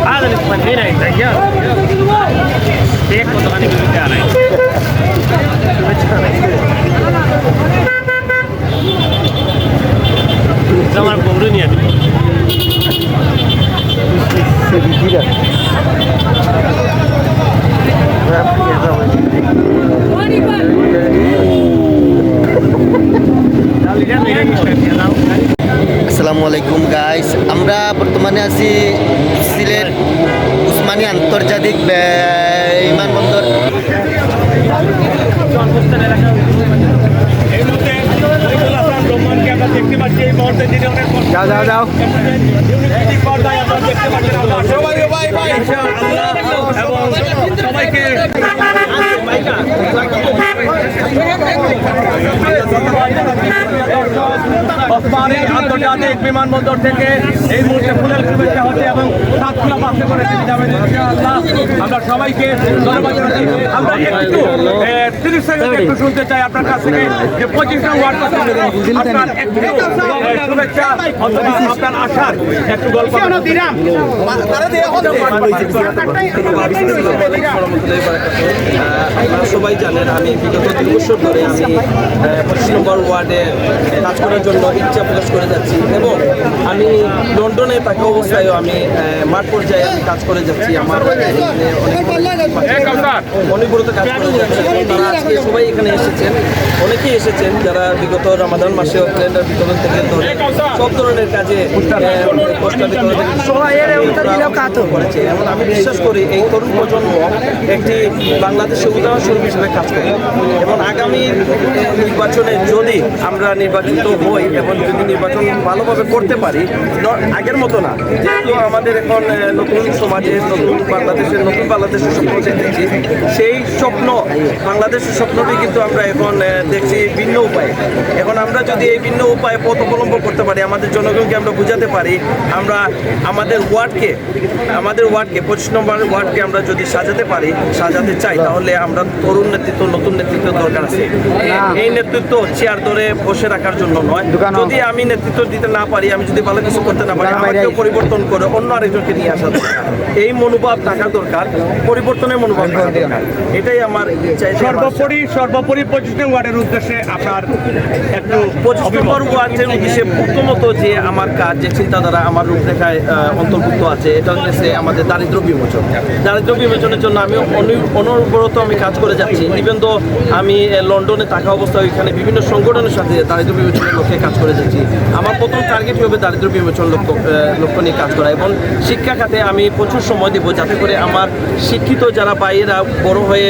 هذا اللي تفهمينه انت يا كيف وضعني بالبتاع زمان بورين يعني আসসালামু আলাইকুম গাইস, আমরা বর্তমানে আছি সিলেট উসমানী আন্তর্জাতিক বিমানবন্দর। ওসমানী আন্তর্জাতিক বিমানবন্দর থেকে এই মুহূর্তে ফুলের শুভেচ্ছা হচ্ছে এবং সাতক্ষীরা বাসে করে যাবেন ইনশাআল্লাহ। আমরা সবাইকে ধন্যবাদ জানাচ্ছি। আমরা একটু 30 সেকেন্ড একটু শুনতে চাই আপনার কাছ থেকে যে 25 নং ওয়ার্ড আপনার একটু শুভেচ্ছা অথবা আপনার আশার একটু গল্প। আপনারা সবাই জানেন আমি বিগত 2 বছর ধরে আমি 25 নম্বর ওয়ার্ডে কাজ করার জন্য ইচ্ছা প্রকাশ করে যাচ্ছি এবং আমি লন্ডনে থাকা অবস্থায়ও আমি মাঠ পর্যায়ে কাজ করে যাচ্ছি। আমার অনেক বড় কাজ করে যাচ্ছি। তারা আজকে সবাই এখানে এসেছেন, অনেকেই এসেছেন যারা বিগত রমাদান মাসে সিলিন্ডার বিতরণ থেকে ধরে সব ধরনের কাজে করেছে এবং আমি বিশ্বাস করি এই তরুণ প্রজন্ম একটি বাংলাদেশের উদাহরণস্বরূপ হিসেবে কাজ করে এবং আগামী নির্বাচনে যদি আমরা নির্বাচিত হই এবং যদি নির্বাচন ভালোভাবে করতে পারি, আগের মতো না, যেহেতু আমাদের এখন নতুন সমাজের নতুন বাংলাদেশের স্বপ্ন দেখেছি, সেই স্বপ্ন বাংলাদেশের স্বপ্নটি কিন্তু আমরা এখন দেখছি ভিন্ন উপায়ে। এখন আমরা যদি এই ভিন্ন উপায়ে পথ অবলম্বন করতে পারি, আমাদের জনগণকে আমরা বুঝাতে পারি, আমরা আমাদের ওয়ার্ডকে 25 নম্বর ওয়ার্ডকে আমরা যদি সাজাতে চাই, তাহলে আমরা তরুণ নেতৃত্ব, নতুন নেতৃত্ব দরকার আছে। এই নেতৃত্ব চেয়ার ধরে বসে রাখার জন্য নয়। যদি আমি নেতৃত্ব দিতে না পারি, আমি যদি ভালো কিছু করতে না পারি, আমাকেও পরিবর্তন করে অন্য আরেকজনকে নিয়ে আসা দরকার। এই মনোভাব থাকা দরকার, পরিবর্তনের মনোভাব থাকা দরকার। এটাই আমার চাই। সর্বোপরি 25 নং ওয়ার্ডের উদ্দেশ্যে আপনার একটু 25 নম্বর ওয়ার্ডের উদ্দেশ্যে প্রথমত যে আমার কাজ, যে চিন্তাধারা আমার রূপরেখায় অন্তর্ভুক্ত আছে, এটা হচ্ছে আমাদের দারিদ্র্য বিমোচন। দারিদ্র্য বিমোচনের জন্য আমি অনবরত আমি কাজ করে যাচ্ছি। ইভেন তো আমি লন্ডনে থাকা অবস্থায় এখানে বিভিন্ন সংগঠনের সাথে দারিদ্র্য বিমোচনের লক্ষ্যে কাজ করে যাচ্ছি। আমার প্রথম টার্গেট হবে দারিদ্র্য বিমোচন লক্ষ্য নিয়ে কাজ করা এবং শিক্ষা খাতে আমি প্রচুর সময় দেবো, যাতে করে আমার শিক্ষিত যারা বাইরেরা বড় হয়ে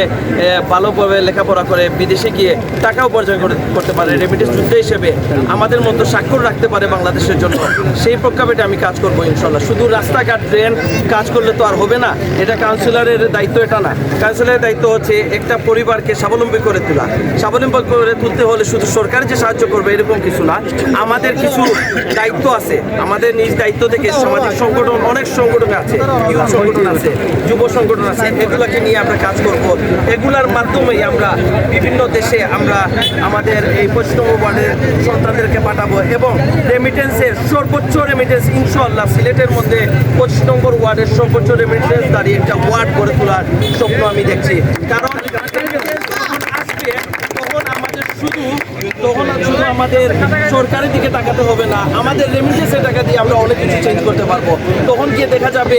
ভালোভাবে লেখাপড়া করে বিদেশে গিয়ে টাকা উপার্জন করতে পারে, রেমিটেন্স যোদ্ধা হিসেবে আমাদের মধ্যে স্বাক্ষর রাখতে পারে বাংলাদেশের জন্য, সেই প্রেক্ষাপটে আমি কাজ করবো ইনশাল্লাহ। শুধু রাস্তাঘাট ড্রেন কাজ করলে তো আর হবে না, এটা কাউন্সিলরের দায়িত্ব এটা না। কাউন্সিলরের দায়িত্ব হচ্ছে একটা পরিবারকে স্বাবলম্বী করে তোলা। স্বাবলম্বী করে তুলতে হলে শুধু সরকার যে সাহায্য করবে এরকম কিছু না, আমাদের কিছু দায়িত্ব আছে। আমাদের নিজ দায়িত্ব থেকে সামাজিক সংগঠন, অনেক সংগঠন আছে, ইউথ সংগঠন আছে, যুব সংগঠন আছে, এগুলাকে নিয়ে আমরা কাজ করব। এগুলার মাধ্যমেই আমরা বিভিন্ন দেশে আমরা আমাদের এই 25 নম্বর ওয়ার্ডের সন্তানদেরকে পাঠাবো এবং রেমিটেন্সের সর্বোচ্চ রেমিটেন্স ইনশাআল্লাহ সিলেটের মধ্যে 25 নম্বর ওয়ার্ডের সর্বোচ্চ রেমিটেন্স দাঁড়িয়ে একটা ওয়ার্ড গড়ে তোলার স্বপ্ন আমি দেখছি। কারণ আসবে তখন শুধু আমাদের সরকারের দিকে তাকাতে হবে না, আমাদের রেমিটেন্সের টাকা দিয়ে আমরা অনেক কিছু চেঞ্জ করতে পারবো। তখন গিয়ে দেখা যাবে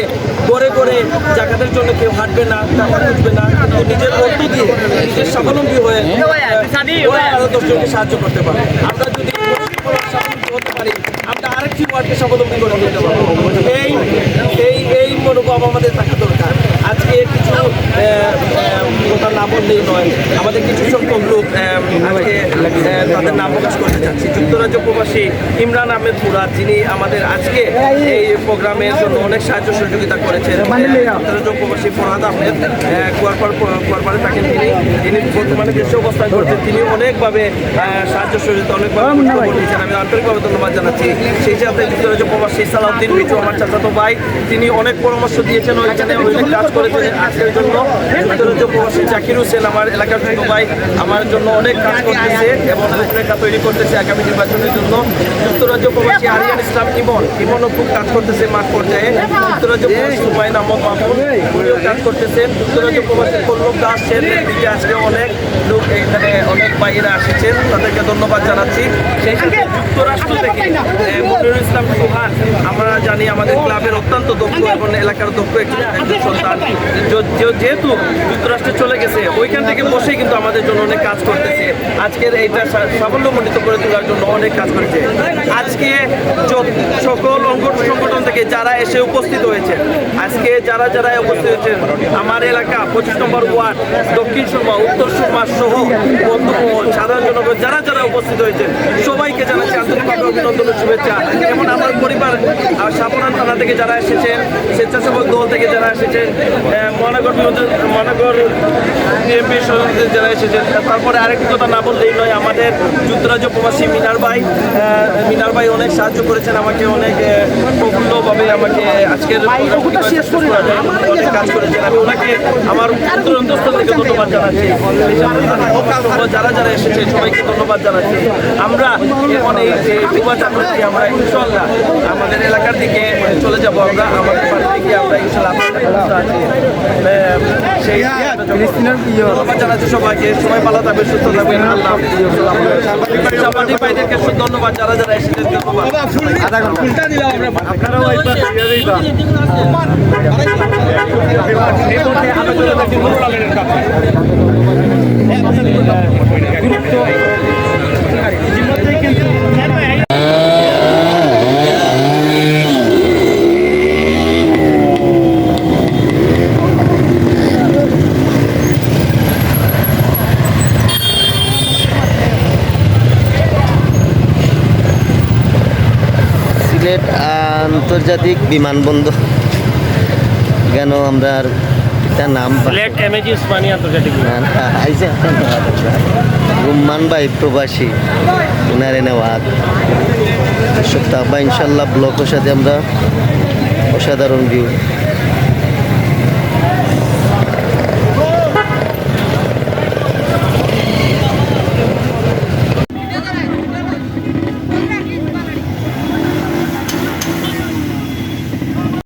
ঘরে ঘরে জাকাতের জন্য কেউ হাঁটবে না, টাকা খুঁজবে না, কিন্তু নিজের অর্থ দিয়ে নিজের স্বাবলম্বী হয়ে আরো 10 জনকে সাহায্য করতে পারবো। আমরা যদি করতে পারি, আমরা আরেকটি ওয়ার্ডকে স্বাবলম্বী করে দিতে পারবো। এই মনোভাব আমাদের থাকা দরকার। আজকে কিছু কথা না বললেই নয়, আমাদের কিছু সংখ্যক লোক আজকে তাদের নাম প্রকাশ করতে চাচ্ছি। যুক্তরাজ্য প্রবাসী ইমরান আহমেদ মুরাদ, যিনি আমাদের আজকে এই প্রোগ্রামের জন্য অনেক সাহায্য সহযোগিতা করেছেন। যুক্তরাজ্য প্রবাসী ফরহাদ আহমেদ কুয়ারপাড়ে থাকেন, তিনি বর্তমানে দেশে অবস্থান করছেন। তিনি অনেকভাবে সাহায্য সহযোগিতা অনেকভাবে নিয়েছেন, আমি আন্তরিকভাবে ধন্যবাদ জানাচ্ছি। সেই সাথে যুক্তরাজ্য প্রবাসী সালাউদ্দিন মিঠু, আমার চাচাতো ভাই, তিনি অনেক পরামর্শ দিয়েছেন, ওইখানে অনেক কাজ করেছেন আজকের জন্য। যুক্তরাজ্য প্রবাসী জাকির হোসেন আমার এলাকার ছোট ভাই আমার জন্য অনেক কাজ করতেছে এবং রূপরেখা তৈরি করতেছে আগামী নির্বাচনের জন্য। যুক্তরাজ্য প্রবাসী আরিয়ান ইসলাম ইমনও খুব কাজ করতেছে মাঠ পর্যায়ে। যুক্তরাজ্য প্রবাসী হুমায়ুন আহমদ মামুন উনিও কাজ করতেছেন। যুক্তরাজ্য প্রবাসী পল্লব দাস দিকে আজকে অনেক লোক এখানে অনেক বাইরে আসছেন, তাদেরকে ধন্যবাদ জানাচ্ছি। সেই সাথে যুক্তরাষ্ট্র থেকে মনিরুল ইসলাম সুহান আমরা জানি আমাদের ক্লাবের অত্যন্ত দক্ষ এবং এলাকার দক্ষ একজন সন্তান, যেহেতু যুক্তরাষ্ট্রে চলে গেছে ওইখান থেকে বসেই কিন্তু আমাদের জন্য অনেক কাজ করতেছে। আজকের এইটা সাফল্যমণ্ডিত করে তোলার জন্য অনেক কাজ করেছে। আজকে সকল সংগঠন থেকে যারা এসে উপস্থিত হয়েছে, আজকে যারা যারা উপস্থিত হয়েছেন আমার এলাকা 25 নম্বর ওয়ার্ড, দক্ষিণ সুরমা, উত্তর সুরমা সহ বন্ধুমহল, সাধারণ জনগণ যারা যারা উপস্থিত হয়েছেন সবাইকে জানাচ্ছি আন্তরিকভাবে অভিনন্দন ও শুভেচ্ছা। যেমন আমার পরিবার সাবনান থানা থেকে যারা এসেছেন, স্বেচ্ছাসেবক দল থেকে যারা এসেছেন, মহানগর বিএনপির সদস্যদের যারা এসেছেন। তারপরে আরেকটি কথা না বললেই নয়, আমাদের যুক্তরাজ্য প্রবাসী মিনার ভাই অনেক সাহায্য করেছেন আমাকে, অনেক প্রফুল্লভাবে আমাকে আজকের অনেক কাজ করেছেন। আমি ওনাকে আমার অন্তরস্থল থেকে ধন্যবাদ জানাচ্ছি। যারা যারা এসেছে সবাইকে ধন্যবাদ জানাচ্ছি। আমরা এখন এই নির্বাচনটি আমরা ইনশাল্লাহ আমাদের এলাকার দিকে চলে যাব। আমরা আমাদের বাড়ি থেকে আমরা ইনশাল্লাহ সেই ধন্যবাদ জানাচ্ছি সবাইকে। সবাই ভালো থাকবে, সুস্থ থাকবেন। আল্লাহ সাংবাদিক ভাইদেরকে ধন্যবাদ যারা যারা এসেছেন। সিলেট আন্তর্জাতিক বিমানবন্দর কেন আমরা আর একটা নাম সিলেট এমএজি উসমানী আন্তর্জাতিক আইসে রুম্মান ভাই প্রবাসী উনারে নেওয়া সপ্তাহ বা ইনশাল্লাহ ব্লকের সাথে আমরা অসাধারণ ভিউ